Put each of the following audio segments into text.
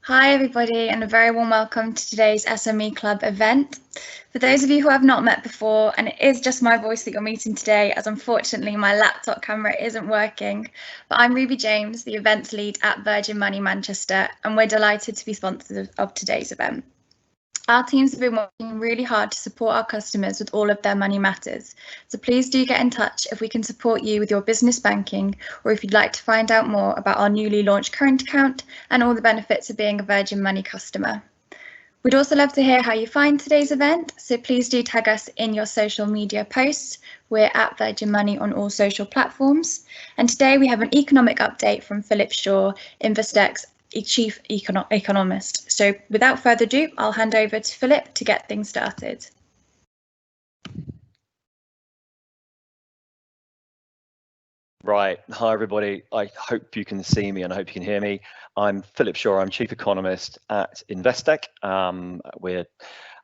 Hi everybody, and a very warm welcome to today's SME Club event. For those of you who have not met before, and it is just my voice that you're meeting today, as unfortunately my laptop camera isn't working, but I'm Ruby James, the events lead at Virgin Money Manchester, and we're delighted to be sponsors of today's event. Our teams have been working really hard to support our customers with all of their money matters. So please do get in touch if we can support you with your business banking, or if you'd like to find out more about our newly launched current account and all the benefits of being a Virgin Money customer. We'd also love to hear how you find today's event, so please do tag us in your social media posts. We're at Virgin Money on all social platforms. And today we have an economic update from Philip Shaw, Investec's Chief Economist. So without further ado, I'll hand over to Philip to get things started. Right. Hi, everybody. I hope you can see me and I hope you can hear me. I'm Philip Shaw. I'm Chief Economist at Investec. We're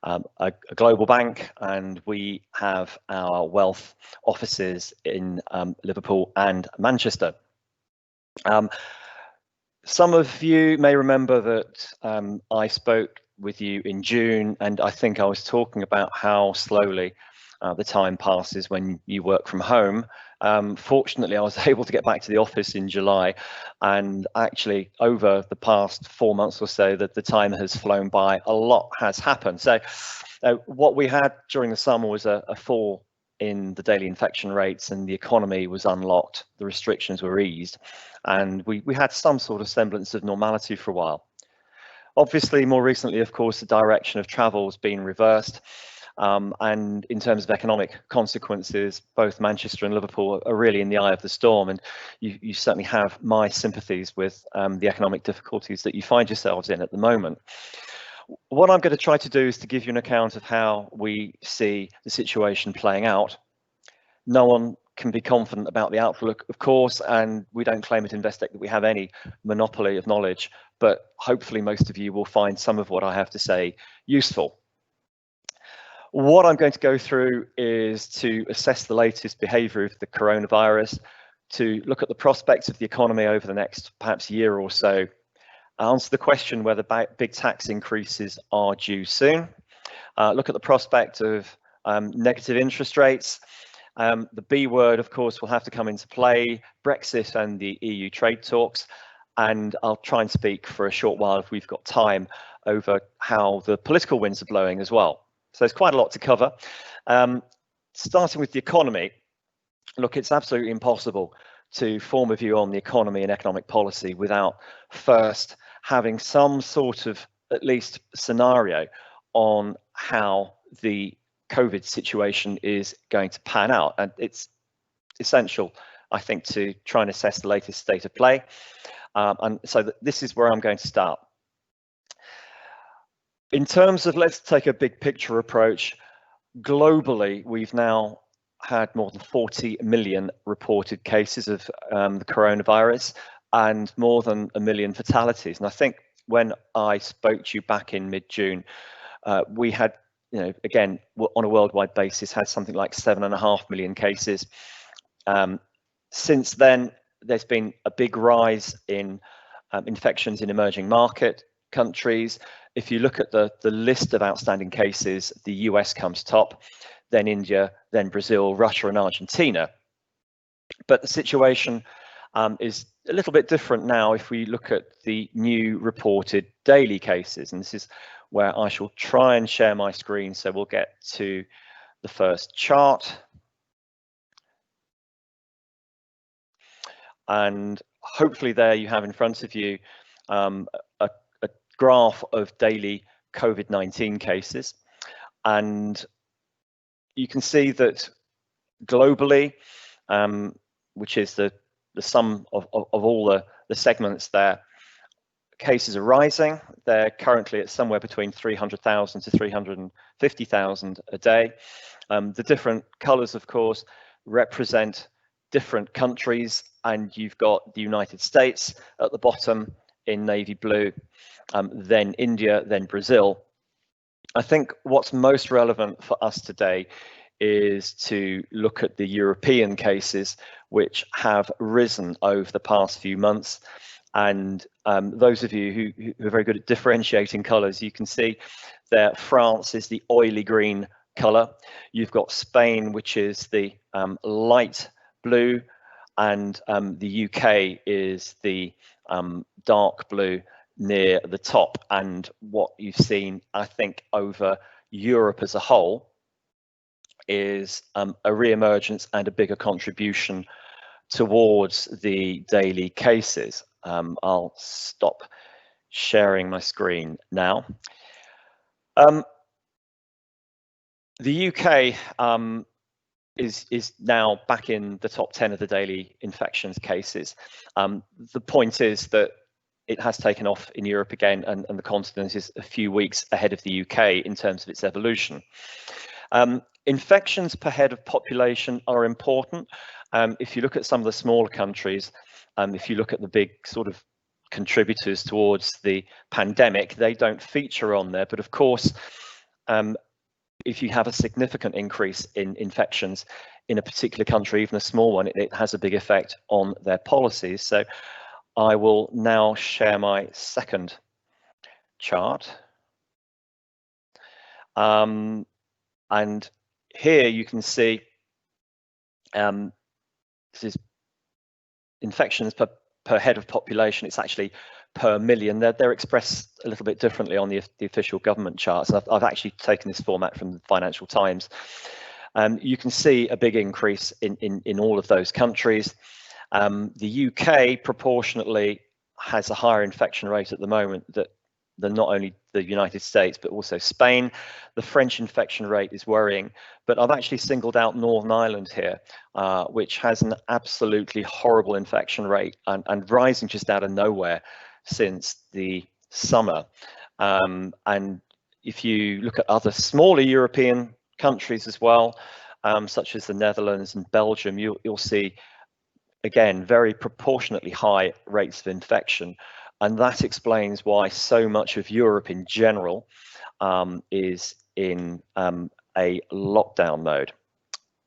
a global bank, and we have our wealth offices in Liverpool and Manchester. Some of you may remember that I spoke with you in June, and I think I was talking about how slowly the time passes when you work from home. Fortunately, I was able to get back to the office in July, and actually over the past 4 months or so that the time has flown by. A lot has happened. So what we had during the summer was a fall in the daily infection rates, and the economy was unlocked, the restrictions were eased, and we had some sort of semblance of normality for a while. Obviously, more recently, of course, the direction of travel has been reversed, and in terms of economic consequences, both Manchester and Liverpool are really in the eye of the storm, and you certainly have my sympathies with the economic difficulties that you find yourselves in at the moment. What I'm going to try to do is to give you an account of how we see the situation playing out. No one can be confident about the outlook, of course, and we don't claim at Investec that we have any monopoly of knowledge, but hopefully most of you will find some of what I have to say useful. What I'm going to go through is to assess the latest behaviour of the coronavirus, to look at the prospects of the economy over the next perhaps year or so, answer the question whether big tax increases are due soon, look at the prospect of negative interest rates. The B word, of course, will have to come into play, Brexit and the EU trade talks, and I'll try and speak for a short while if we've got time over how the political winds are blowing as well. So there's quite a lot to cover. Starting with the economy, look, it's absolutely impossible to form a view on the economy and economic policy without first having some sort of at least scenario on how the COVID situation is going to pan out. And it's essential, I think, to try and assess the latest state of play. And so this is where I'm going to start. In terms of, let's take a big picture approach, globally, we've now had more than 40 million reported cases of the coronavirus and more than 1 million fatalities. And I think when I spoke to you back in mid-June, we had, again, on a worldwide basis, had something like 7.5 million cases. Since then, there's been a big rise in infections in emerging market countries. If you look at the list of outstanding cases, the US comes top, then India, then Brazil, Russia and Argentina. But the situation is a little bit different now if we look at the new reported daily cases. And this is where I shall try and share my screen. So we'll get to the first chart. And hopefully there you have in front of you a graph of daily COVID-19 cases. And you can see that globally, which is the sum of all the segments there, cases are rising. They're currently at somewhere between 300,000 to 350,000 a day. The different colours, of course, represent different countries, and you've got the United States at the bottom in navy blue, then India, then Brazil. I think what's most relevant for us today is to look at the European cases, which have risen over the past few months. And those of you who are very good at differentiating colours, you can see that France is the oily green colour. You've got Spain, which is the light blue, and the UK is the dark blue near the top. And what you've seen, I think, over Europe as a whole is a re-emergence and a bigger contribution towards the daily cases. I'll stop sharing my screen now. The UK is now back in the top 10 of the daily infections cases. The point is that it has taken off in Europe again, and the continent is a few weeks ahead of the UK in terms of its evolution. Infections per head of population are important. If you look at some of the smaller countries, if you look at the big sort of contributors towards the pandemic, they don't feature on there. But of course, if you have a significant increase in infections in a particular country, even a small one, it has a big effect on their policies. So I will now share my second chart. And here you can see this is infections per head of population. It's actually per million. They're expressed a little bit differently on the official government charts. And I've actually taken this format from the Financial Times. You can see a big increase in all of those countries. The UK proportionately has a higher infection rate at the moment than not only the United States, but also Spain. The French infection rate is worrying, but I've actually singled out Northern Ireland here, which has an absolutely horrible infection rate and rising just out of nowhere since the summer. And if you look at other smaller European countries as well, such as the Netherlands and Belgium, you'll see, again, very proportionately high rates of infection. And that explains why so much of Europe in general is in a lockdown mode.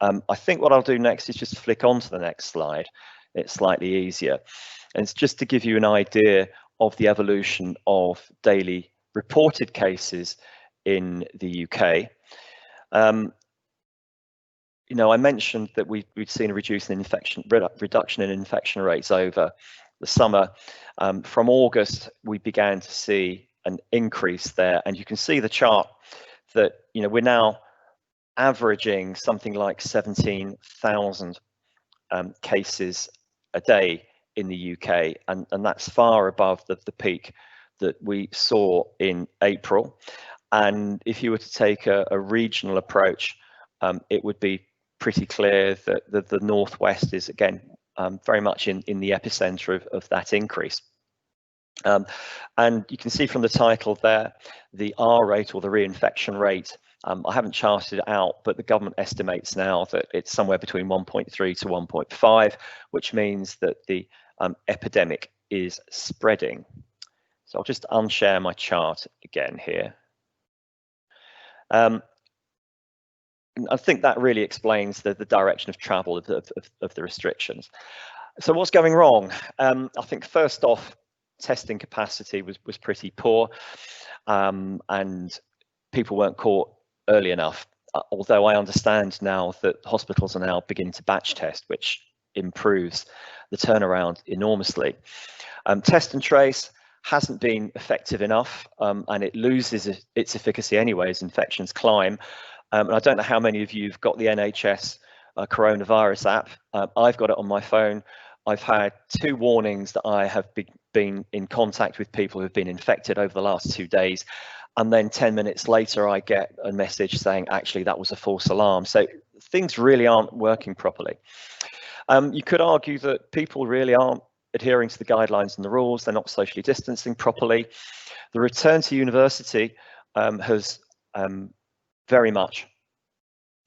I think what I'll do next is just flick on to the next slide. It's slightly easier. And it's just to give you an idea of the evolution of daily reported cases in the UK. You know, I mentioned that we'd seen a reduction in infection rates over the summer. From August, we began to see an increase there, and you can see the chart that, you know, we're now averaging something like 17,000 cases a day in the UK, and that's far above the peak that we saw in April. And if you were to take a regional approach, it would be pretty clear that the Northwest is, again, very much in the epicenter of that increase. And you can see from the title there, the R rate, or the reinfection rate. I haven't charted it out, but the government estimates now that it's somewhere between 1.3 to 1.5, which means that the epidemic is spreading. So I'll just unshare my chart again here. I think that really explains the direction of travel of the restrictions. So what's going wrong? I think first off, testing capacity was pretty poor, and people weren't caught early enough. Although I understand now that hospitals are now beginning to batch test, which improves the turnaround enormously. Test and trace hasn't been effective enough, and it loses its efficacy anyway as infections climb. And I don't know how many of you have got the NHS coronavirus app. I've got it on my phone. I've had 2 warnings that I have been in contact with people who've been infected over the last 2 days. And then 10 minutes later, I get a message saying, actually, that was a false alarm. So things really aren't working properly. You could argue that people really aren't adhering to the guidelines and the rules. They're not socially distancing properly. The return to university has very much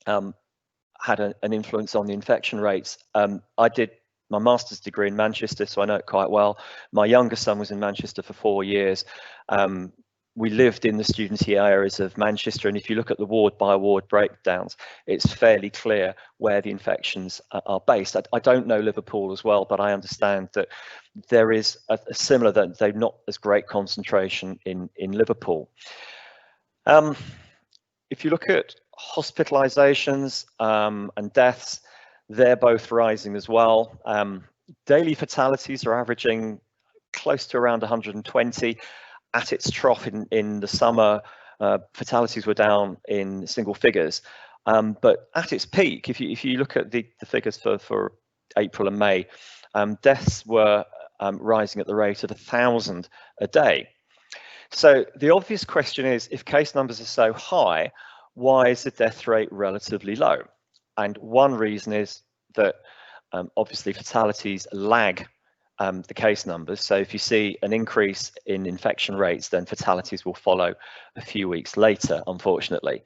had an influence on the infection rates. I did my master's degree in Manchester, so I know it quite well. My younger son was in Manchester for 4 years. We lived in the student-y areas of Manchester, and if you look at the ward by ward breakdowns, it's fairly clear where the infections are based. I don't know Liverpool as well, but I understand that there is a similar, that they're not as great concentration in Liverpool. If you look at hospitalizations and deaths, they're both rising as well. Daily fatalities are averaging close to around 120. At its trough in the summer, fatalities were down in single figures. But at its peak, if you look at the figures for April and May, deaths were rising at the rate of 1,000 a day. So the obvious question is, if case numbers are so high, why is the death rate relatively low? And one reason is that obviously fatalities lag the case numbers. So if you see an increase in infection rates, then fatalities will follow a few weeks later, unfortunately.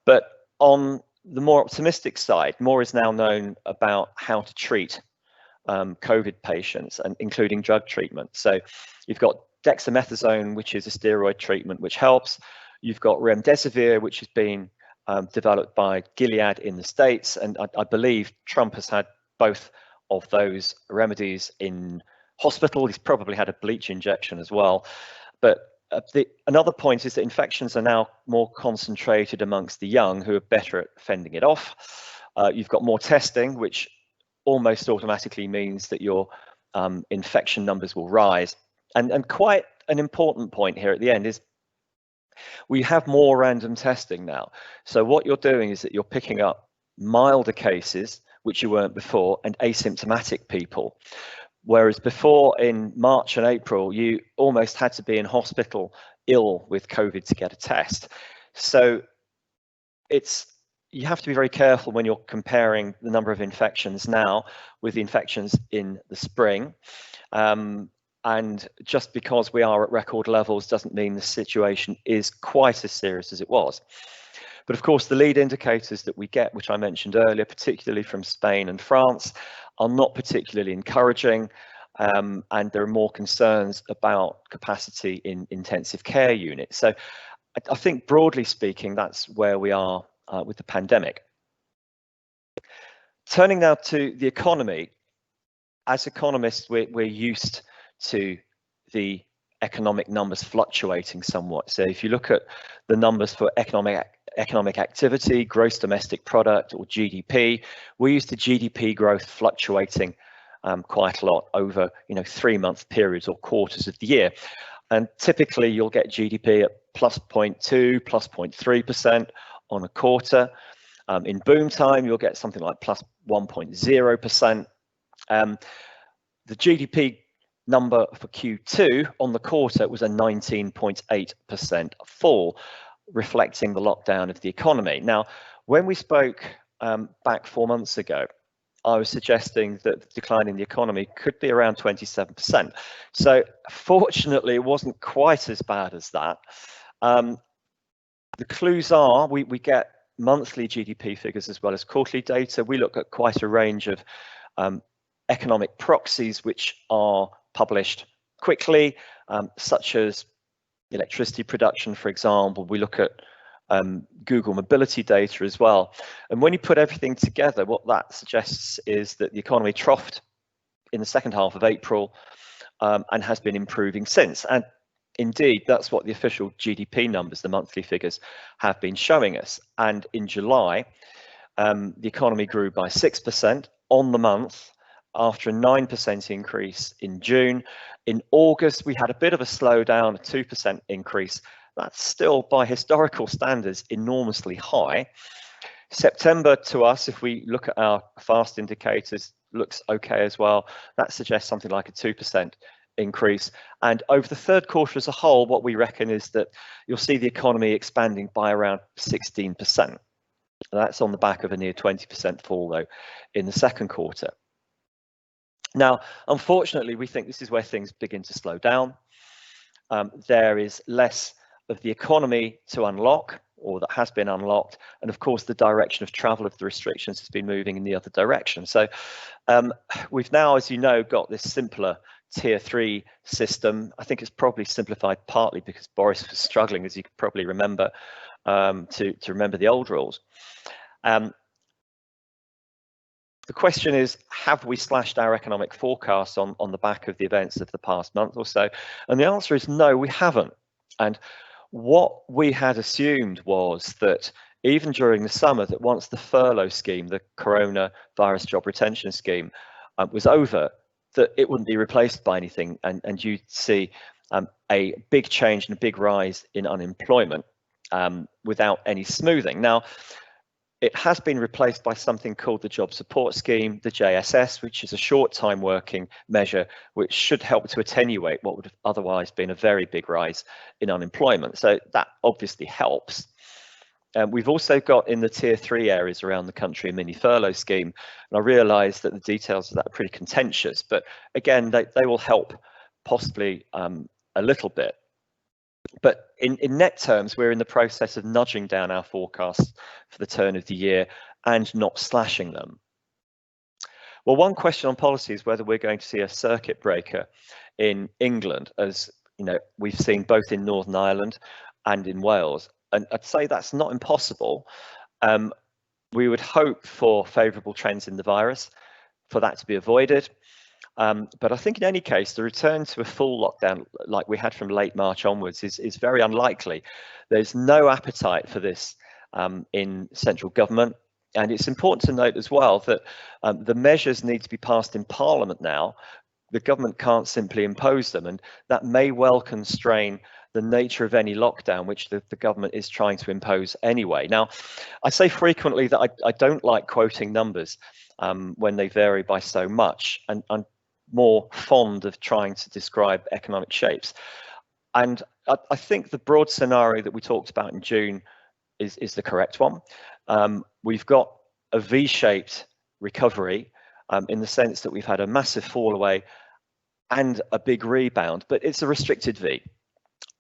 But on the more optimistic side, more is now known about how to treat COVID patients, and including drug treatment. So you've got dexamethasone, which is a steroid treatment which helps. You've got remdesivir, which has been developed by Gilead in the States, and I believe Trump has had both of those remedies in hospital. He's probably had a bleach injection as well. But another point is that infections are now more concentrated amongst the young, who are better at fending it off. You've got more testing, which almost automatically means that your infection numbers will rise. And quite an important point here at the end is we have more random testing now. So what you're doing is that you're picking up milder cases, which you weren't before, and asymptomatic people. Whereas before, in March and April, you almost had to be in hospital ill with COVID to get a test. So you have to be very careful when you're comparing the number of infections now with the infections in the spring. And just because we are at record levels doesn't mean the situation is quite as serious as it was. But of course, the lead indicators that we get, which I mentioned earlier, particularly from Spain and France, are not particularly encouraging. And there are more concerns about capacity in intensive care units. So I think, broadly speaking, that's where we are with the pandemic. Turning now to the economy, as economists, we're used to the economic numbers fluctuating somewhat. So if you look at the numbers for economic activity, gross domestic product, or GDP, we're used to GDP growth fluctuating quite a lot over 3-month periods or quarters of the year. And typically you'll get GDP at plus 0.2, plus 0.3% on a quarter. In boom time, you'll get something like plus 1.0%. The GDP number for Q2 on the quarter was a 19.8% fall, reflecting the lockdown of the economy. Now, when we spoke back 4 months ago, I was suggesting that the decline in the economy could be around 27%. So fortunately, it wasn't quite as bad as that. The clues are we get monthly GDP figures as well as quarterly data. We look at quite a range of economic proxies which are published quickly, such as electricity production, for example. We look at Google mobility data as well. And when you put everything together, what that suggests is that the economy troughed in the second half of April and has been improving since. And indeed, that's what the official GDP numbers, the monthly figures, have been showing us. And in July, the economy grew by 6% on the month, after a 9% increase in June. In August, we had a bit of a slowdown, a 2% increase. That's still, by historical standards, enormously high. September, to us, if we look at our fast indicators, looks okay as well. That suggests something like a 2% increase. And over the third quarter as a whole, what we reckon is that you'll see the economy expanding by around 16%. That's on the back of a near 20% fall, though, in the second quarter. Now, unfortunately, we think this is where things begin to slow down. There is less of the economy to unlock, or that has been unlocked, and of course the direction of travel of the restrictions has been moving in the other direction. So we've now, as you know, got this simpler tier 3 system. I think it's probably simplified partly because Boris was struggling, as you could probably remember, to remember the old rules. the question is, have we slashed our economic forecasts on the back of the events of the past month or so? And the answer is no, we haven't. And what we had assumed was that even during the summer, that once the furlough scheme, the coronavirus job retention scheme, was over, that it wouldn't be replaced by anything, and you'd see a big change and a big rise in unemployment without any smoothing. Now, it has been replaced by something called the Job Support Scheme, the JSS, which is a short time working measure, which should help to attenuate what would have otherwise been a very big rise in unemployment. So that obviously helps. We've also got in the tier 3 areas around the country a mini furlough scheme, and I realise that the details of that are pretty contentious, but again, they will help possibly a little bit. But in net terms, we're in the process of nudging down our forecasts for the turn of the year and not slashing them. Well, one question on policy is whether we're going to see a circuit breaker in England, as you know, we've seen both in Northern Ireland and in Wales. And I'd say that's not impossible. We would hope for favourable trends in the virus for that to be avoided. But I think in any case, the return to a full lockdown like we had from late March onwards is very unlikely. There's no appetite for this in central government. And it's important to note as well that the measures need to be passed in Parliament now. The government can't simply impose them, and that may well constrain the nature of any lockdown which the government is trying to impose anyway. Now, I say frequently that I don't like quoting numbers when they vary by so much, and I'm more fond of trying to describe economic shapes. And I think the broad scenario that we talked about in June is the correct one. We've got a V-shaped recovery in the sense that we've had a massive fall away and a big rebound, but it's a restricted V.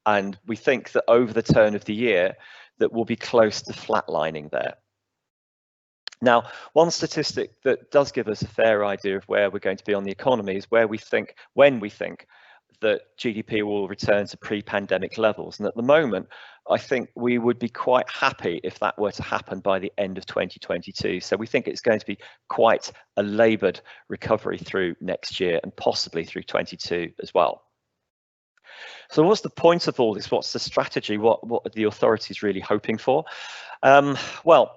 And we think that over the turn of the year that we'll be close to flatlining there. Now, one statistic that does give us a fair idea of where we're going to be on the economy is when we think that GDP will return to pre-pandemic levels. And at the moment, I think we would be quite happy if that were to happen by the end of 2022. So we think it's going to be quite a laboured recovery through next year and possibly through 22 as well. So what's the point of all this? What's the strategy? What are the authorities really hoping for? Well,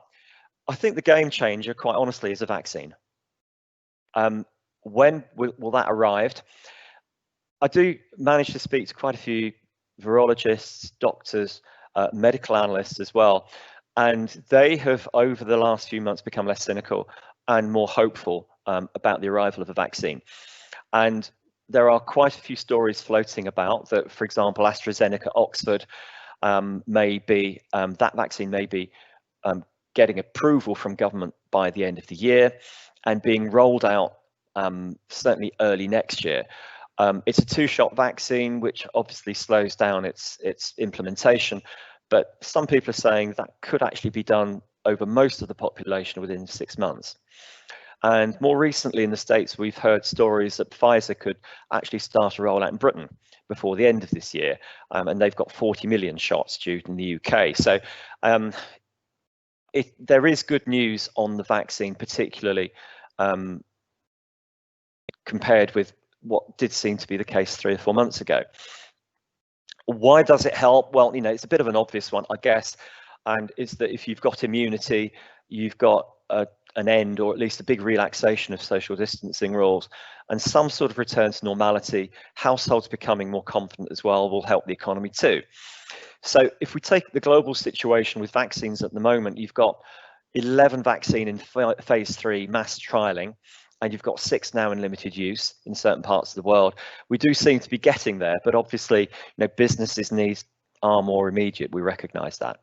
I think the game changer, quite honestly, is a vaccine. When will that arrive? I do manage to speak to quite a few virologists, doctors, medical analysts as well, and they have over the last few months become less cynical and more hopeful about the arrival of a vaccine. And there are quite a few stories floating about that, for example, AstraZeneca Oxford that vaccine may be getting approval from government by the end of the year and being rolled out certainly early next year. It's a 2-shot vaccine, which obviously slows down its implementation, but some people are saying that could actually be done over most of the population within 6 months. And more recently in the States, we've heard stories that Pfizer could actually start a rollout in Britain before the end of this year, and they've got 40 million shots due in the UK. So there is good news on the vaccine, particularly compared with what did seem to be the case 3 or 4 months ago. Why does it help? Well, you know, it's a bit of an obvious one, I guess, and it's that if you've got immunity, you've got an end, or at least a big relaxation of social distancing rules, and some sort of return to normality. Households becoming more confident as well will help the economy too. So if we take the global situation with vaccines at the moment, you've got 11 vaccine in phase 3 mass trialing, and you've got 6 now in limited use in certain parts of the world. We do seem to be getting there, but obviously, you know, businesses' needs are more immediate. We recognise that.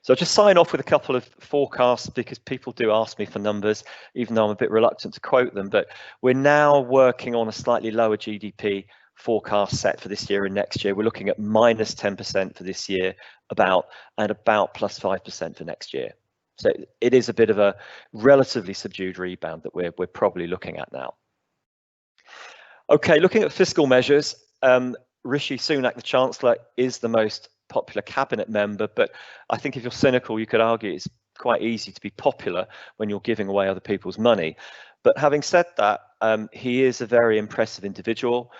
So I'll just sign off with a couple of forecasts, because people do ask me for numbers, even though I'm a bit reluctant to quote them. But we're now working on a slightly lower GDP forecast set for this year and next year. We're looking at minus 10% for this year, and about plus 5% for next year. So it is a bit of a relatively subdued rebound that we're probably looking at now. Okay, looking at fiscal measures, Rishi Sunak, the Chancellor, is the most popular cabinet member, but I think if you're cynical, you could argue it's quite easy to be popular when you're giving away other people's money. But having said that, he is a very impressive individual.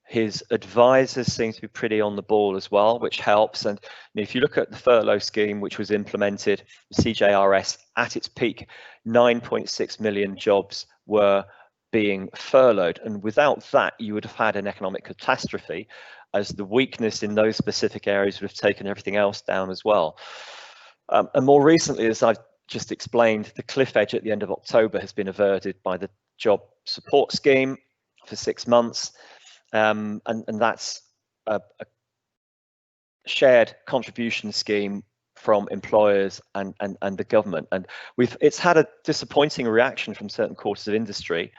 His advisors seem to be pretty on the ball as well, which helps. And if you look at the furlough scheme, which was implemented, CJRS at its peak, 9.6 million jobs were being furloughed. And without that, you would have had an economic catastrophe, as the weakness in those specific areas would have taken everything else down as well. And more recently, as I've just explained, the cliff edge at the end of October has been averted by the job support scheme for 6 months. And that's a shared contribution scheme from employers and the government. And it's had a disappointing reaction from certain quarters of industry,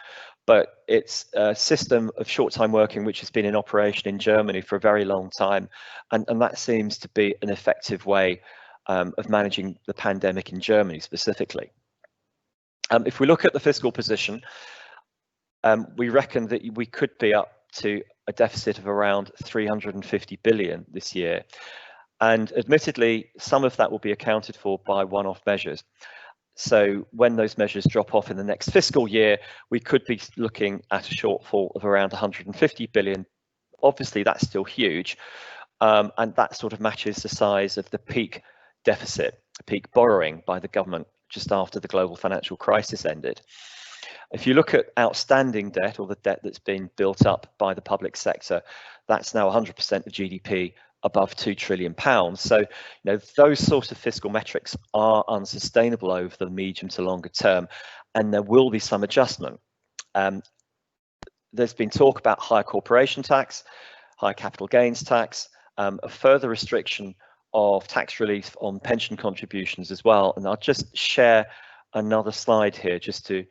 but it's a system of short-time working which has been in operation in Germany for a very long time. And that seems to be an effective way of managing the pandemic in Germany specifically. If we look at the fiscal position, we reckon that we could be up to a deficit of around 350 billion this year. And admittedly, some of that will be accounted for by one-off measures. So when those measures drop off in the next fiscal year, we could be looking at a shortfall of around 150 billion. Obviously, that's still huge. And that sort of matches the size of the peak deficit, peak borrowing by the government just after the global financial crisis ended. If you look at outstanding debt, or the debt that's been built up by the public sector, that's now 100% of GDP, above £2 trillion. So, those sorts of fiscal metrics are unsustainable over the medium to longer term, and there will be some adjustment. There's been talk about higher corporation tax, higher capital gains tax, a further restriction of tax relief on pension contributions as well. And I'll just share another slide here just to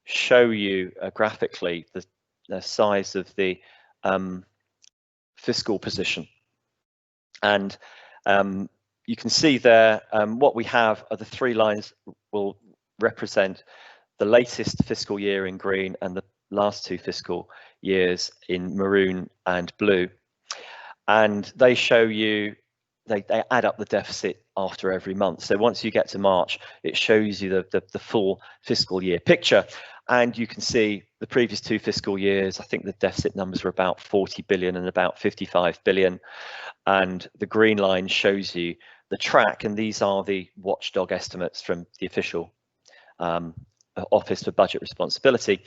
show you graphically the size of the fiscal position. And you can see there what we have are the 3 lines will represent the latest fiscal year in green and the last 2 fiscal years in maroon and blue. And they show you, they add up the deficit after every month. So once you get to March, it shows you the full fiscal year picture. And you can see the previous 2 fiscal years, I think the deficit numbers were about 40 billion and about 55 billion. And the green line shows you the track, and these are the watchdog estimates from the official Office for Budget Responsibility.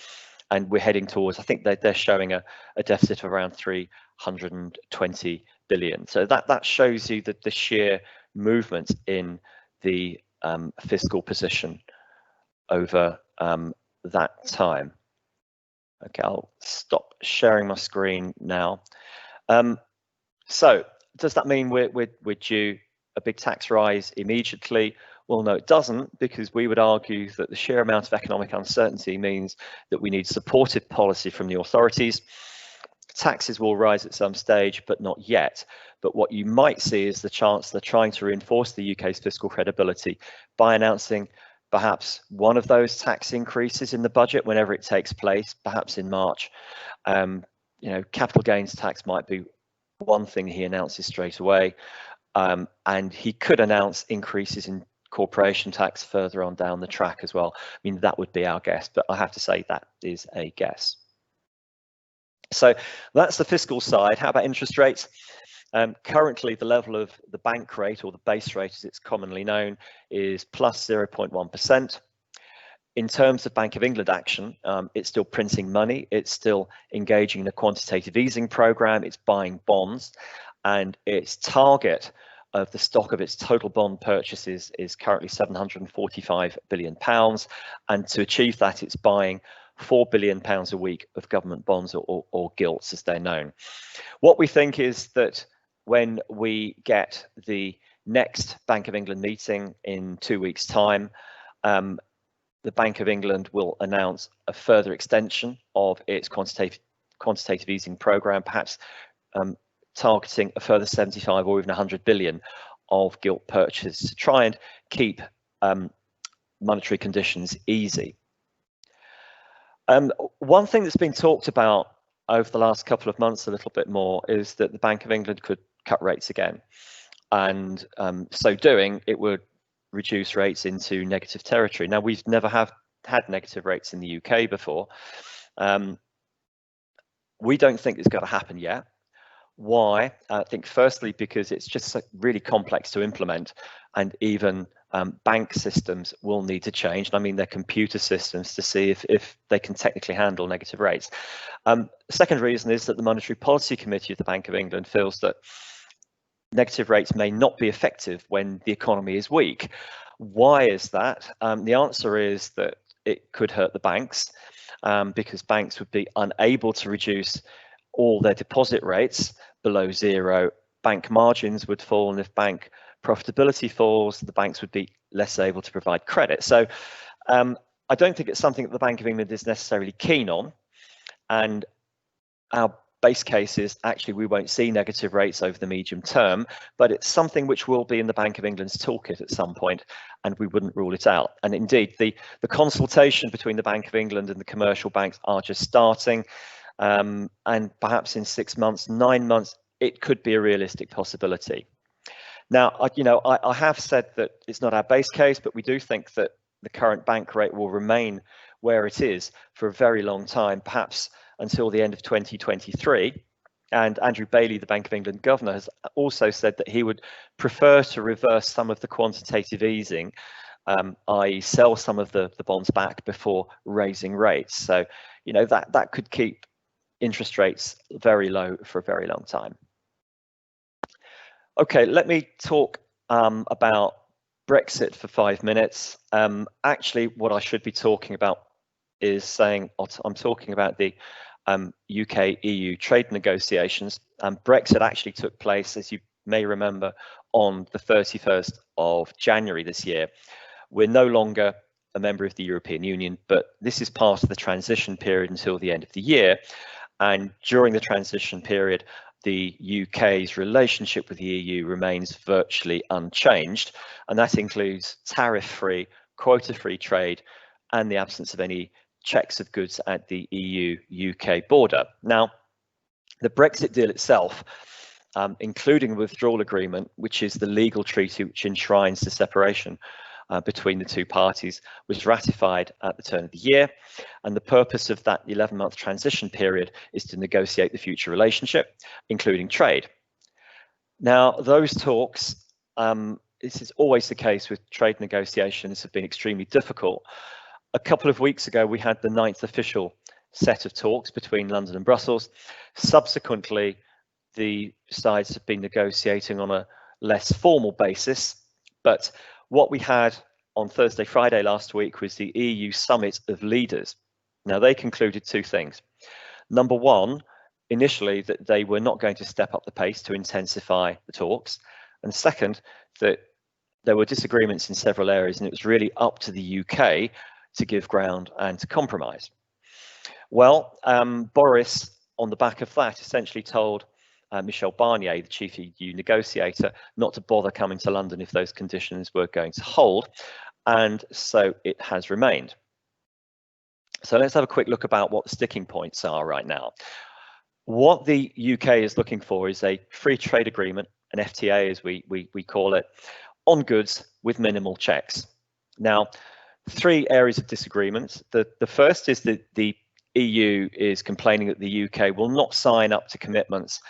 And we're heading towards, I think they're showing a deficit of around 320 billion. So that shows you the sheer movement in the fiscal position over that time. Okay, I'll stop sharing my screen now. So does that mean we're due a big tax rise immediately? Well, no, it doesn't, because we would argue that the sheer amount of economic uncertainty means that we need supportive policy from the authorities. Taxes will rise at some stage, but not yet. But what you might see is the Chancellor trying to reinforce the UK's fiscal credibility by announcing perhaps one of those tax increases in the budget whenever it takes place, perhaps in March. Capital gains tax might be one thing he announces straight away. And he could announce increases in corporation tax further on down the track as well. I mean, that would be our guess, but I have to say that is a guess. So that's the fiscal side. How about interest rates? Currently, the level of the bank rate, or the base rate as it's commonly known, is plus 0.1%. In terms of Bank of England action, it's still printing money, it's still engaging in a quantitative easing program, it's buying bonds, and its target of the stock of its total bond purchases is currently £745 billion. And to achieve that, it's buying £4 billion a week of government bonds, or gilts as they're known. What we think is that when we get the next Bank of England meeting in 2 weeks' time, the Bank of England will announce a further extension of its quantitative easing program, perhaps targeting a further 75 or even 100 billion of gilt purchases to try and keep monetary conditions easy. One thing that's been talked about over the last couple of months a little bit more is that the Bank of England could cut rates again, and so doing, it would reduce rates into negative territory. Now, we've never had negative rates in the UK before. We don't think it's going to happen yet. Why? I think firstly because it's just really complex to implement, and even bank systems will need to change. And I mean, their computer systems, to see if they can technically handle negative rates. The second reason is that the Monetary Policy Committee of the Bank of England feels that negative rates may not be effective when the economy is weak. Why is that? The answer is that it could hurt the banks, because banks would be unable to reduce all their deposit rates below zero. Bank margins would fall, and if bank profitability falls, the banks would be less able to provide credit. So I don't think it's something that the Bank of England is necessarily keen on, and our base case is actually we won't see negative rates over the medium term, but it's something which will be in the Bank of England's toolkit at some point, and we wouldn't rule it out. And indeed, the consultation between the Bank of England and the commercial banks are just starting, and perhaps in 6 months, 9 months, it could be a realistic possibility. Now, I have said that it's not our base case, but we do think that the current bank rate will remain where it is for a very long time, perhaps until the end of 2023. And Andrew Bailey, the Bank of England governor, has also said that he would prefer to reverse some of the quantitative easing, i.e. sell some of the bonds back before raising rates. So, that could keep interest rates very low for a very long time. Okay, let me talk about Brexit for 5 minutes. Actually, what I should be talking about is saying I'm talking about the UK-EU trade negotiations. Brexit actually took place, as you may remember, on the 31st of January this year. We're no longer a member of the European Union, but this is part of the transition period until the end of the year. And during the transition period, the UK's relationship with the EU remains virtually unchanged, and that includes tariff-free, quota-free trade and the absence of any checks of goods at the EU-UK border. Now, the Brexit deal itself, including the withdrawal agreement, which is the legal treaty which enshrines the separation between the two parties, was ratified at the turn of the year, and the purpose of that 11-month transition period is to negotiate the future relationship, including trade. Now, those talks, this is always the case with trade negotiations, have been extremely difficult. A couple of weeks ago, we had the 9th official set of talks between London and Brussels. Subsequently, the sides have been negotiating on a less formal basis, but what we had on Thursday, Friday last week was the EU Summit of Leaders. Now, they concluded two things. Number one, initially, that they were not going to step up the pace to intensify the talks. And second, that there were disagreements in several areas, and it was really up to the UK to give ground and to compromise. Well, Boris, on the back of that, essentially told Michel Barnier, the chief EU negotiator, not to bother coming to London if those conditions were going to hold, and so it has remained. So let's have a quick look about what the sticking points are right now. What the UK is looking for is a free trade agreement, an FTA as we call it, on goods with minimal checks. Now, three areas of disagreement. The first is that the EU is complaining that the UK will not sign up to commitments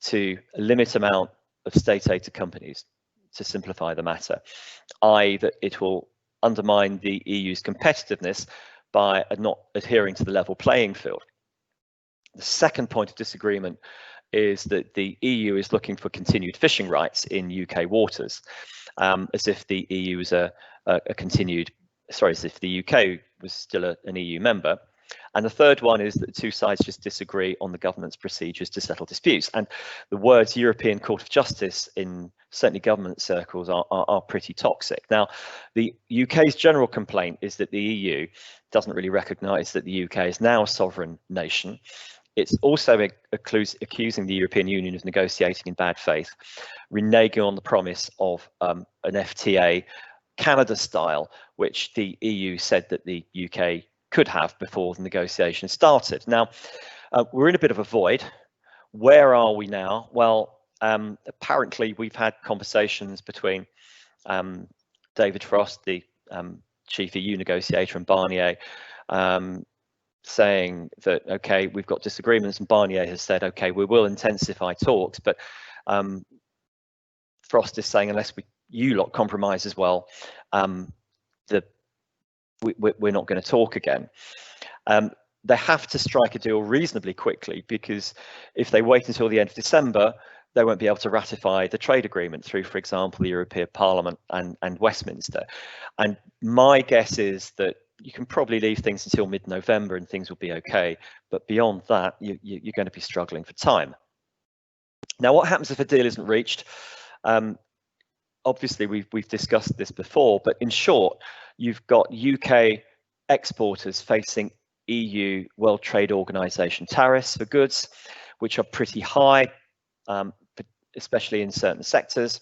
to a limit amount of state aid to companies, to simplify the matter, i.e. that it will undermine the EU's competitiveness by not adhering to the level playing field. The second point of disagreement is that the EU is looking for continued fishing rights in UK waters, as if the EU is as if the UK was still an EU member. And the third one is that the two sides just disagree on the government's procedures to settle disputes. And the words European Court of Justice in certainly government circles are pretty toxic. Now, the UK's general complaint is that the EU doesn't really recognise that the UK is now a sovereign nation. It's also accusing the European Union of negotiating in bad faith, reneging on the promise of an FTA, Canada style, which the EU said that the UK could have before the negotiation started. Now, we're in a bit of a void. Where are we now? Well, apparently we've had conversations between David Frost, the chief EU negotiator, and Barnier, saying that, okay, we've got disagreements, and Barnier has said, okay, we will intensify talks, but Frost is saying unless you lot compromise as well, we're not going to talk again. They have to strike a deal reasonably quickly, because if they wait until the end of December, they won't be able to ratify the trade agreement through, for example, the European Parliament and Westminster. And my guess is that you can probably leave things until mid-November and things will be okay. But beyond that, you're going to be struggling for time. Now, what happens if a deal isn't reached? Obviously, we've discussed this before, but in short, you've got UK exporters facing EU World Trade Organization tariffs for goods, which are pretty high, especially in certain sectors.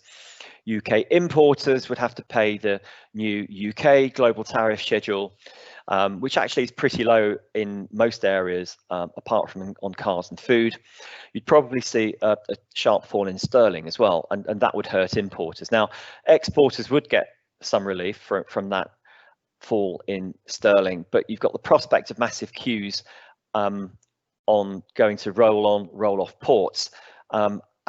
UK importers would have to pay the new UK global tariff schedule, which actually is pretty low in most areas, apart from on cars and food. You'd probably see a sharp fall in sterling as well, and that would hurt importers. Now, exporters would get some relief from that fall in sterling, but you've got the prospect of massive queues on going to roll off ports,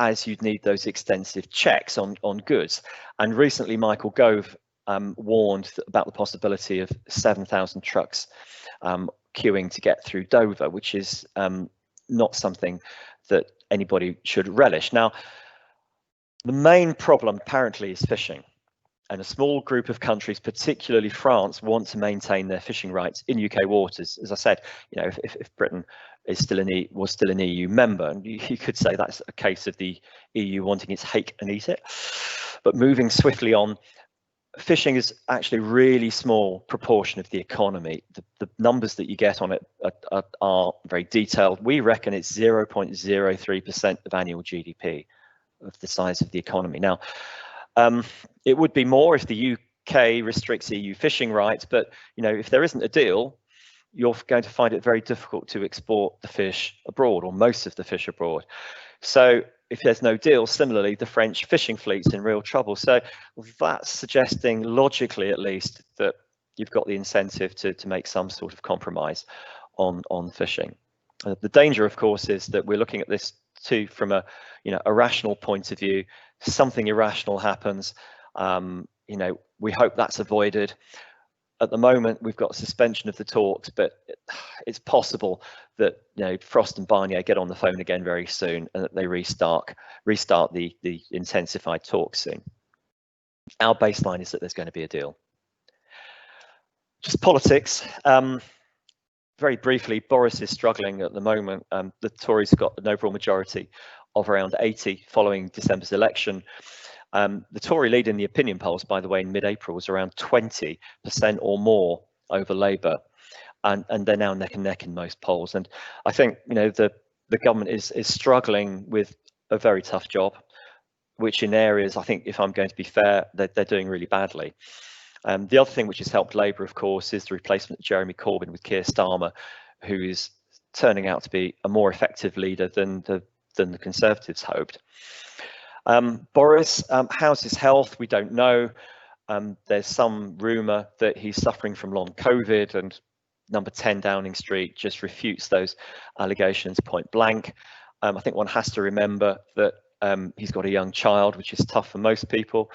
as you'd need those extensive checks on goods. And recently, Michael Gove warned about the possibility of 7,000 trucks queuing to get through Dover, which is not something that anybody should relish. Now, the main problem apparently is fishing. And a small group of countries, particularly France, want to maintain their fishing rights in UK waters. As I said, you know, if Britain was still an EU member, and you could say that's a case of the EU wanting its cake and eat it. But moving swiftly on, fishing is actually a really small proportion of the economy. The numbers that you get on it are very detailed. We reckon it's 0.03% of annual GDP, of the size of the economy. Now, it would be more if the UK restricts EU fishing rights, but you know, if there isn't a deal, you're going to find it very difficult to export the fish abroad, or most of the fish abroad. So if there's no deal, similarly, the French fishing fleet's in real trouble. So that's suggesting, logically at least, that you've got the incentive to make some sort of compromise on fishing. The danger, of course, is that we're looking at this too from a rational point of view. Something irrational happens, we hope that's avoided. At the moment, we've got suspension of the talks, but it's possible that Frost and Barnier get on the phone again very soon, and that they restart the intensified talks soon. Our baseline is that there's going to be a deal. Just politics. Very briefly, Boris is struggling at the moment. The Tories have got an overall majority of around 80 following December's election. The Tory lead in the opinion polls, by the way, in mid-April was around 20% or more over Labour, and they're now neck and neck in most polls. And I think the government is struggling with a very tough job, which in areas, I think, if I'm going to be fair, they're doing really badly. The other thing which has helped Labour, of course, is the replacement of Jeremy Corbyn with Keir Starmer, who is turning out to be a more effective leader than the Conservatives hoped. Boris, how's his health? We don't know. There's some rumour that he's suffering from long COVID, and number 10 Downing Street just refutes those allegations point blank. I think one has to remember that he's got a young child, which is tough for most people.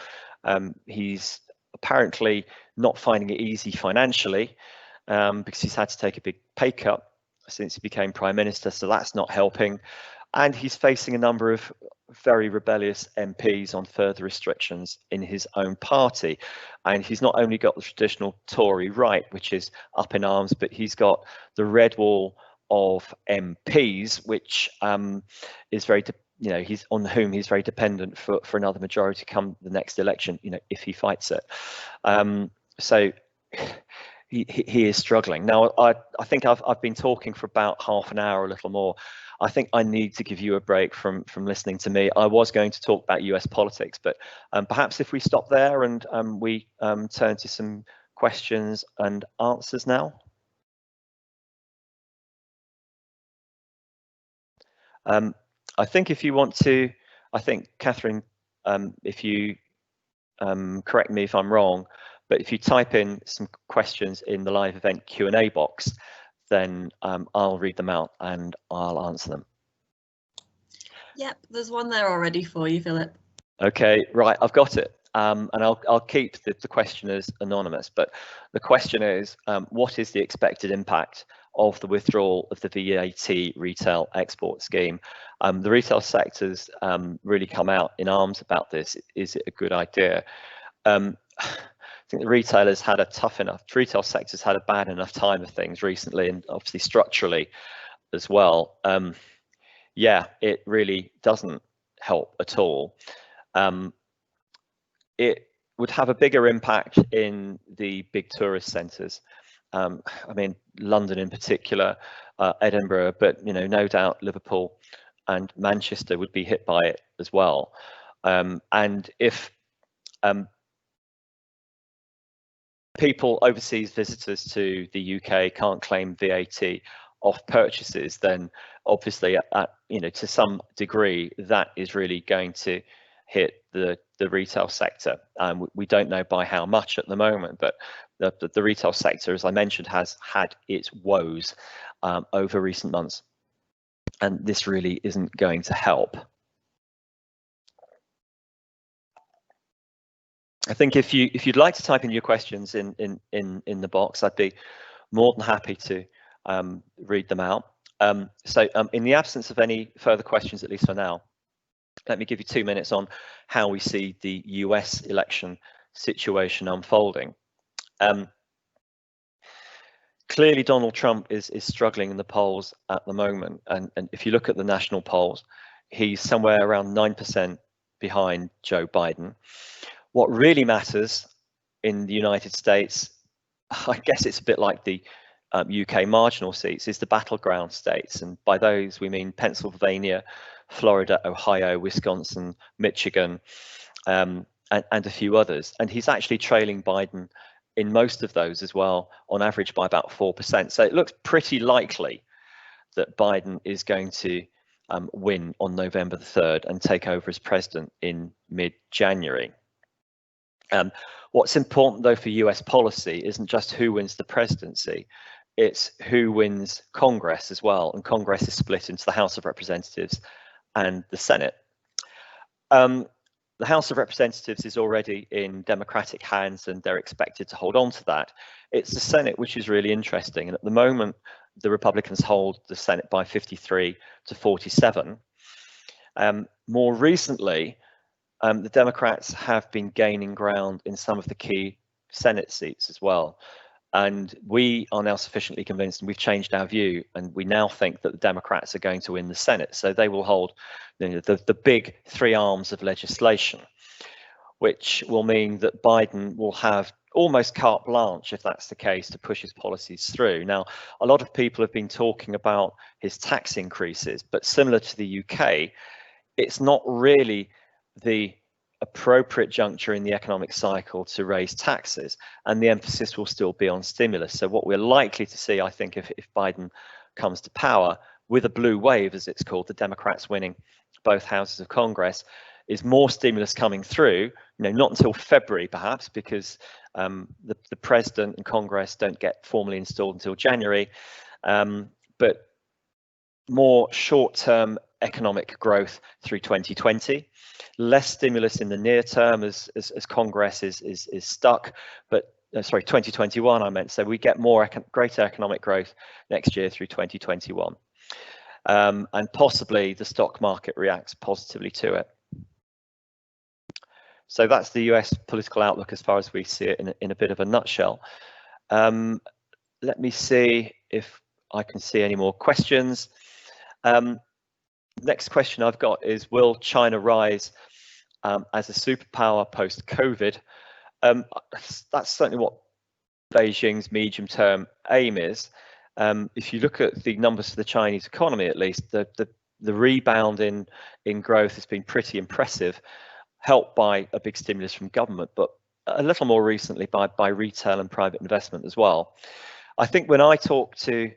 He's apparently not finding it easy financially because he's had to take a big pay cut since he became Prime Minister, so that's not helping. And he's facing a number of very rebellious MPs on further restrictions in his own party. And he's not only got the traditional Tory right, which is up in arms, but he's got the red wall of MPs, which is very, he's on whom he's very dependent for another majority come the next election, if he fights it. So he is struggling. Now, I think I've been talking for about half an hour, a little more. I think I need to give you a break from listening to me. I was going to talk about US politics, but perhaps if we stop there and we turn to some questions and answers now. I think if you want to, I think, Catherine, if you correct me if I'm wrong, but if you type in some questions in the live event Q&A box, then I'll read them out and I'll answer them. Yep, there's one there already for you, Philip. Okay, right, I've got it. And I'll keep the questioners anonymous, but the question is, what is the expected impact of the withdrawal of the VAT retail export scheme? The retail sector's really come out in arms about this. Is it a good idea? I think the retail sector's had a bad enough time of things recently, and obviously structurally as well. Yeah, it really doesn't help at all. It would have a bigger impact in the big tourist centres. I mean, London in particular, Edinburgh, but no doubt Liverpool and Manchester would be hit by it as well. And if people, overseas visitors to the UK, can't claim VAT off purchases, then obviously, to some degree, that is really going to hit the retail sector. We don't know by how much at the moment, but the retail sector, as I mentioned, has had its woes over recent months, and this really isn't going to help. I think if you'd like to type in your questions in the box, I'd be more than happy to read them out. So in the absence of any further questions, at least for now, let me give you 2 minutes on how we see the US election situation unfolding. Clearly, Donald Trump is struggling in the polls at the moment, and if you look at the national polls, he's somewhere around 9% behind Joe Biden. What really matters in the United States, I guess it's a bit like the UK marginal seats, is the battleground states, and by those we mean Pennsylvania, Florida, Ohio, Wisconsin, Michigan, and a few others. And he's actually trailing Biden in most of those as well, on average by about 4%. So it looks pretty likely that Biden is going to win on November the 3rd and take over as president in mid-January. What's important, though, for US policy isn't just who wins the presidency, it's who wins Congress as well. And Congress is split into the House of Representatives and the Senate. The House of Representatives is already in Democratic hands, and they're expected to hold on to that. It's the Senate which is really interesting. And at the moment, the Republicans hold the Senate by 53 to 47. More recently, the Democrats have been gaining ground in some of the key Senate seats as well. And we are now sufficiently convinced, and we've changed our view, and we now think that the Democrats are going to win the Senate. So they will hold the big three arms of legislation, which will mean that Biden will have almost carte blanche, if that's the case, to push his policies through. Now, a lot of people have been talking about his tax increases, but similar to the UK, it's not really the appropriate juncture in the economic cycle to raise taxes, and the emphasis will still be on stimulus. So what we're likely to see, I think, if Biden comes to power with a blue wave, as it's called, the Democrats winning both houses of Congress, is more stimulus coming through, not until February perhaps, because the president and Congress don't get formally installed until January, but more short-term economic growth through 2020, less stimulus in the near term as Congress is stuck, but sorry, 2021 I meant. So we get greater economic growth next year through 2021, and possibly the stock market reacts positively to it. So that's the US political outlook as far as we see it in a bit of a nutshell. Let me see if I can see any more questions. Next question I've got is, will China rise as a superpower post-COVID? That's certainly what Beijing's medium-term aim is. If you look at the numbers for the Chinese economy, at least, the rebound in growth has been pretty impressive, helped by a big stimulus from government, but a little more recently by retail and private investment as well. I think when I talk to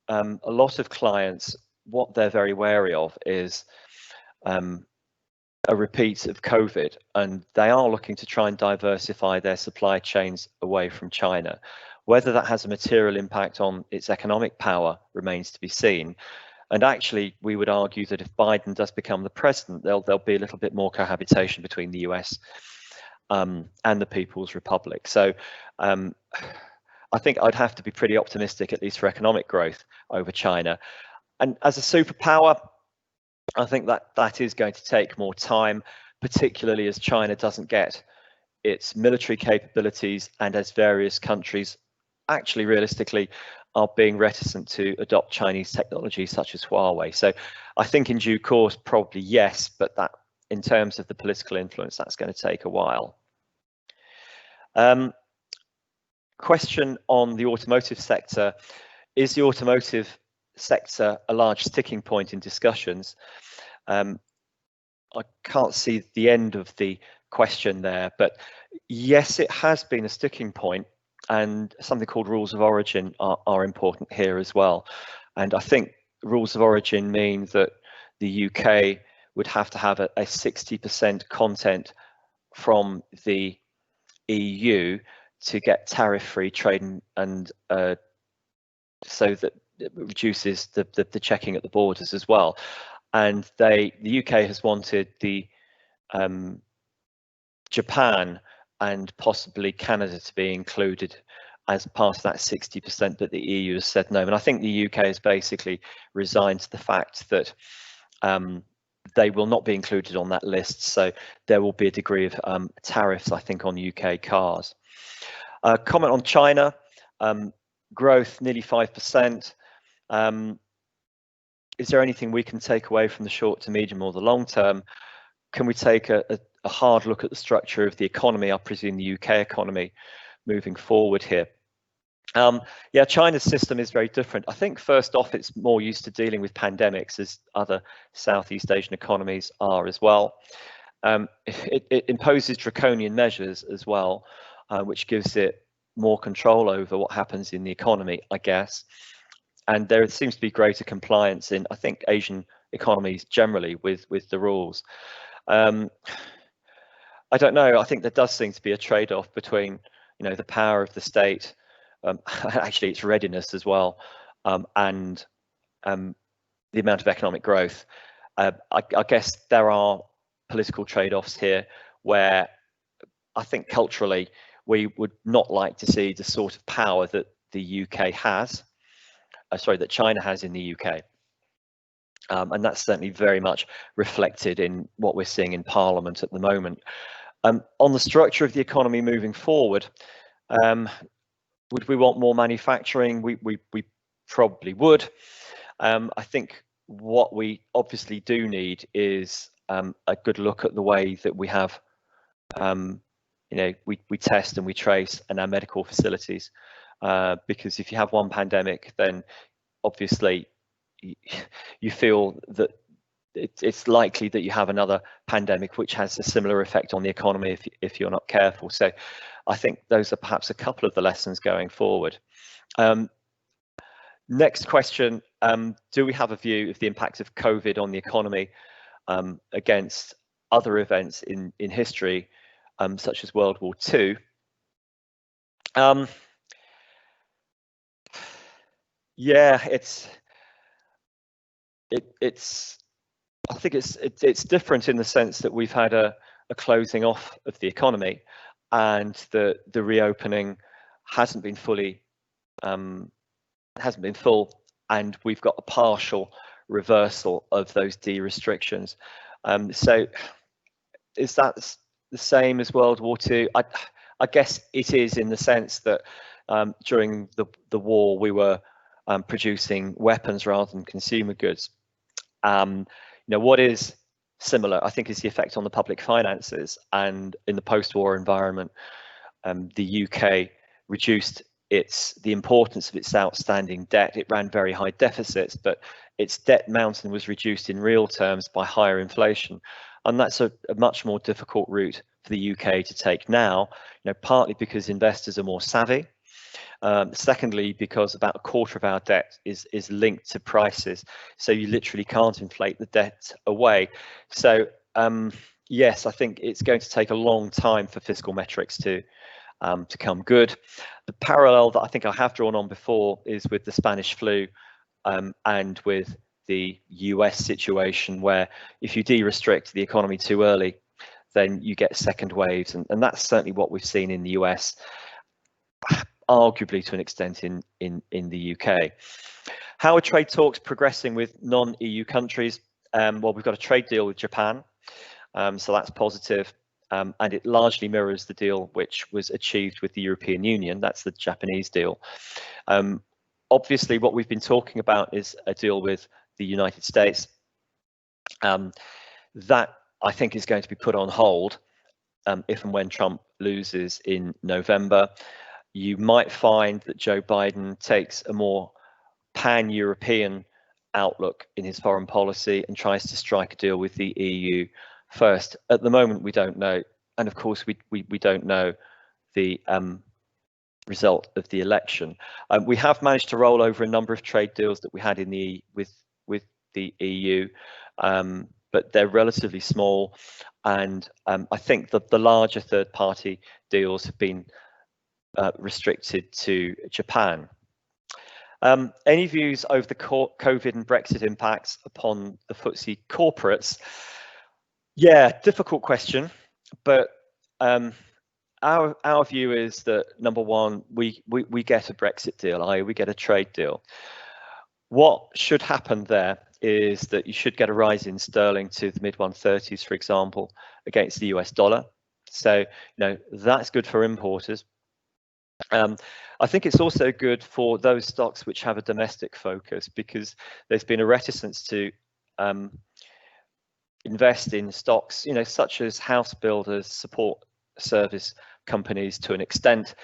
a lot of clients, what they're very wary of is a repeat of COVID, and they are looking to try and diversify their supply chains away from China. Whether that has a material impact on its economic power remains to be seen. And actually, we would argue that if Biden does become the president, there'll be a little bit more cohabitation between the US and the People's Republic. So I think I'd have to be pretty optimistic, at least for economic growth, over China. And as a superpower, I think that is going to take more time, particularly as China doesn't get its military capabilities and as various countries actually realistically are being reticent to adopt Chinese technology such as Huawei. So I think in due course, probably yes, but that in terms of the political influence, that's going to take a while. Question on the automotive sector. Is the automotive sector a large sticking point in discussions? I can't see the end of the question there, but yes, it has been a sticking point, and something called rules of origin are important here as well. And I think rules of origin mean that the UK would have to have a 60% content from the EU to get tariff-free trade, and so that it reduces the checking at the borders as well. And the UK has wanted the Japan and possibly Canada to be included as part of that 60%, but the EU has said no. And I think the UK has basically resigned to the fact that they will not be included on that list. So there will be a degree of tariffs, I think, on UK cars. Comment on China, growth nearly 5%. Is there anything we can take away from the short to medium or the long term? Can we take a hard look at the structure of the economy, I presume the UK economy, moving forward here? Yeah, China's system is very different. I think first off, it's more used to dealing with pandemics, as other Southeast Asian economies are as well. It imposes draconian measures as well, which gives it more control over what happens in the economy, I guess. And there seems to be greater compliance in, I think, Asian economies generally with the rules. I don't know. I think there does seem to be a trade-off between, the power of the state, actually its readiness as well, and the amount of economic growth. I guess there are political trade-offs here where I think culturally we would not like to see the sort of power that the UK has, that China has in the UK. And that's certainly very much reflected in what we're seeing in Parliament at the moment. On the structure of the economy moving forward, would we want more manufacturing? We probably would. I think what we obviously do need is a good look at the way that we have, we test and we trace in our medical facilities, because if you have one pandemic, then obviously you feel that it's likely that you have another pandemic which has a similar effect on the economy if you're not careful. So I think those are perhaps a couple of the lessons going forward. Next question, do we have a view of the impact of COVID on the economy against other events in history, such as World War II? Yeah, I think it's different in the sense that we've had a closing off of the economy, and the reopening hasn't been full, and we've got a partial reversal of those de-restrictions. So is that the same as World War II? I guess it is, in the sense that during the war we were producing weapons rather than consumer goods. What is similar, I think, is the effect on the public finances. And in the post-war environment, the UK reduced the importance of its outstanding debt. It ran very high deficits, but its debt mountain was reduced in real terms by higher inflation. And that's a much more difficult route for the UK to take now, partly because investors are more savvy. Secondly, because about a quarter of our debt is linked to prices, so you literally can't inflate the debt away. So yes, I think it's going to take a long time for fiscal metrics to come good. The parallel that I think I have drawn on before is with the Spanish flu and with the US situation, where if you de-restrict the economy too early, then you get second waves, and that's certainly what we've seen in the US, arguably to an extent in the UK. How are trade talks progressing with non-EU countries? Well, we've got a trade deal with Japan, so that's positive, and it largely mirrors the deal which was achieved with the European Union. That's the Japanese deal. Obviously, what we've been talking about is a deal with the United States. That I think is going to be put on hold if and when Trump loses in November. You might find that Joe Biden takes a more pan-European outlook in his foreign policy and tries to strike a deal with the EU first. At the moment, we don't know, and of course, we don't know the result of the election. We have managed to roll over a number of trade deals that we had in the with the EU, but they're relatively small, and I think that the larger third-party deals have been restricted to Japan. Any views over the COVID and Brexit impacts upon the FTSE corporates? Yeah, difficult question, but our view is that, number one, we get a Brexit deal, i.e. we get a trade deal. What should happen there is that you should get a rise in sterling to the mid 130s, for example, against the US dollar. So, that's good for importers. I think it's also good for those stocks which have a domestic focus, because there's been a reticence to invest in stocks, such as house builders, support service companies to an extent,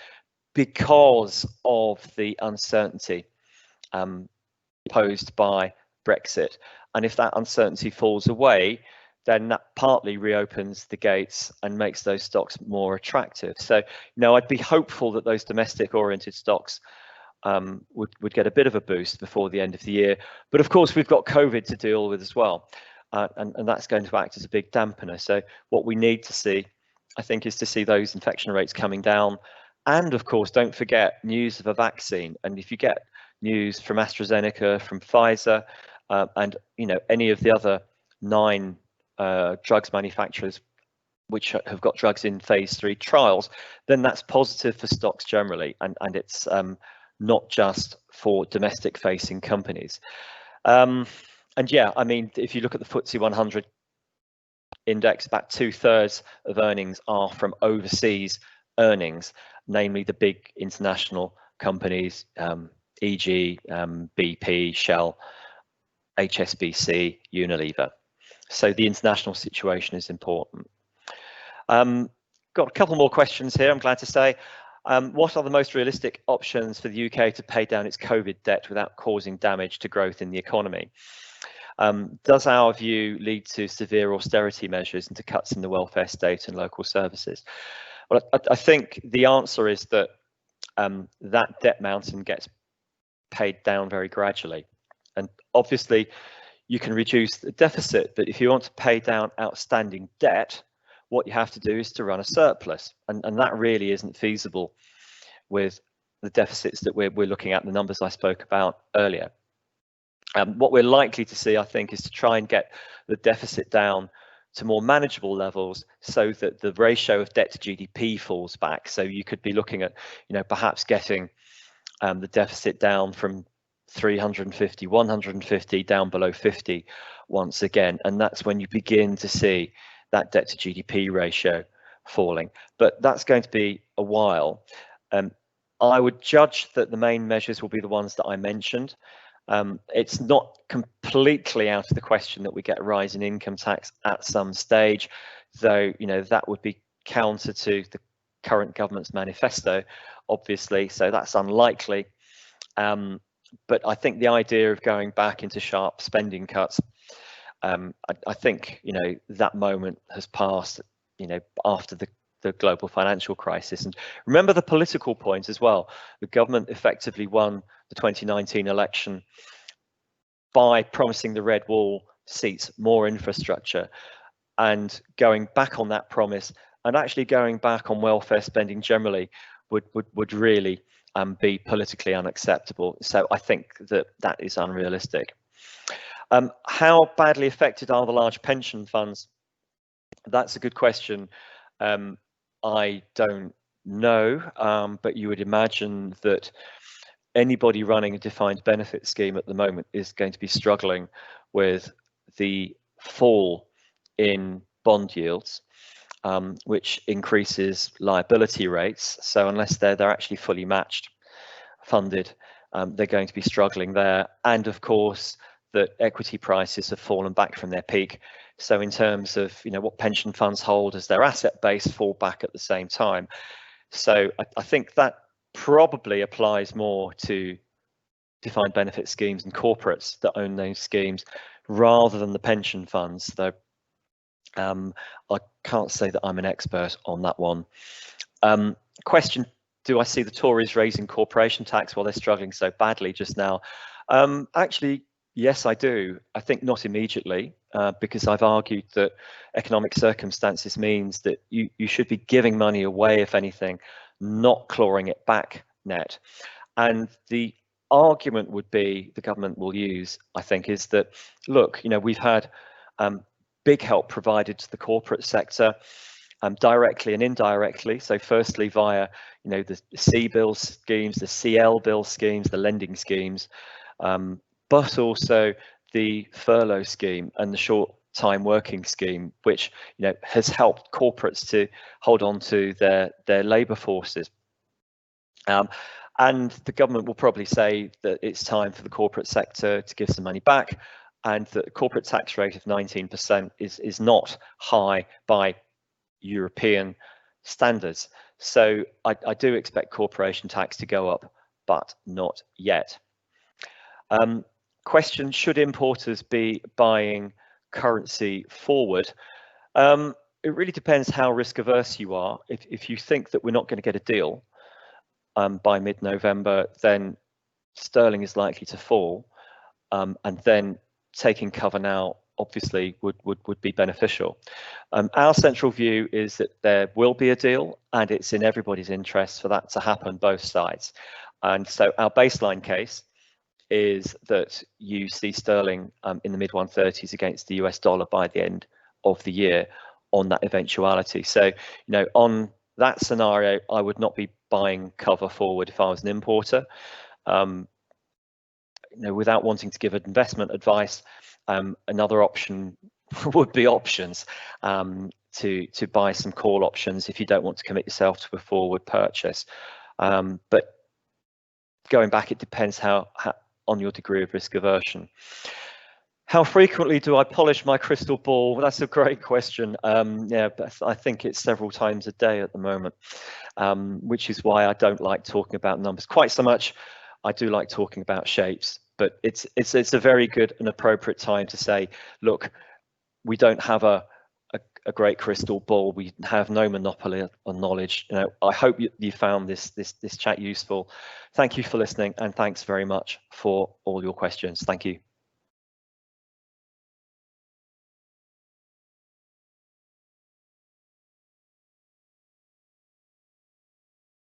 because of the uncertainty posed by Brexit. And if that uncertainty falls away, then that partly reopens the gates and makes those stocks more attractive. So, I'd be hopeful that those domestic oriented stocks would get a bit of a boost before the end of the year. But of course, we've got COVID to deal with as well. And that's going to act as a big dampener. So what we need to see, I think, is to see those infection rates coming down. And of course, don't forget news of a vaccine. And if you get news from AstraZeneca, from Pfizer, and any of the other 9 drugs manufacturers which have got drugs in phase 3 trials, then that's positive for stocks generally, and it's not just for domestic facing companies. And yeah, I mean, if you look at the FTSE 100 index, about 2/3 of earnings are from overseas earnings, namely the big international companies, e.g. BP, Shell, HSBC, Unilever. So the international situation is important. Got a couple more questions here, I'm glad to say. What are the most realistic options for the UK to pay down its COVID debt without causing damage to growth in the economy? Does our view lead to severe austerity measures and to cuts in the welfare state and local services? Well, I think the answer is that that debt mountain gets paid down very gradually. And obviously, you can reduce the deficit, but if you want to pay down outstanding debt, what you have to do is to run a surplus, and that really isn't feasible with the deficits that we're looking at, the numbers I spoke about earlier. What we're likely to see, I think, is to try and get the deficit down to more manageable levels so that the ratio of debt to GDP falls back. So you could be looking at, perhaps getting the deficit down from 350, 150 down below 50 once again. And that's when you begin to see that debt to GDP ratio falling. But that's going to be a while. I would judge that the main measures will be the ones that I mentioned. It's not completely out of the question that we get a rise in income tax at some stage, though that would be counter to the current government's manifesto, obviously, so that's unlikely. But I think the idea of going back into sharp spending cuts, I think that moment has passed, after the global financial crisis. And remember the political point as well. The government effectively won the 2019 election by promising the Red Wall seats more infrastructure. and going back on that promise and actually going back on welfare spending generally would really be politically unacceptable. So I think that is unrealistic. How badly affected are the large pension funds? That's a good question. I don't know, but you would imagine that anybody running a defined benefit scheme at the moment is going to be struggling with the fall in bond yields, which increases liability rates. So unless they're actually fully matched, funded, they're going to be struggling there. And of course, that equity prices have fallen back from their peak. So in terms of what pension funds hold as their asset base fall back at the same time. So I think that probably applies more to defined benefit schemes and corporates that own those schemes rather than the pension funds, though I can't say that I'm an expert on that one. Question, do I see the Tories raising corporation tax while they're struggling so badly just now? Actually, yes, I do. I think not immediately, because I've argued that economic circumstances means that you should be giving money away, if anything, not clawing it back net. And the argument would be, the government will use, I think, is that, look, we've had big help provided to the corporate sector, directly and indirectly. So firstly via the C-bill schemes, the CL bill schemes, the lending schemes, but also the furlough scheme and the short time working scheme, which has helped corporates to hold on to their labour forces. And the government will probably say that it's time for the corporate sector to give some money back, and the corporate tax rate of 19% is not high by European standards. So I do expect corporation tax to go up, but not yet. Question, should importers be buying currency forward? It really depends how risk averse you are. If you think that we're not going to get a deal by mid-November, then sterling is likely to fall, and then taking cover now obviously would be beneficial. Our central view is that there will be a deal, and it's in everybody's interest for that to happen, both sides. And so our baseline case is that you see sterling in the mid-130s against the US dollar by the end of the year on that eventuality. So, on that scenario, I would not be buying cover forward if I was an importer. Without wanting to give investment advice, another option would be options, to buy some call options if you don't want to commit yourself to a forward purchase. But going back, it depends how on your degree of risk aversion. How frequently do I polish my crystal ball? Well, that's a great question. Yeah, but I think it's several times a day at the moment, which is why I don't like talking about numbers quite so much. I do like talking about shapes, but it's a very good and appropriate time to say, look, we don't have a great crystal ball. We have no monopoly on knowledge. I hope you found this chat useful. Thank you for listening, and thanks very much for all your questions. Thank you.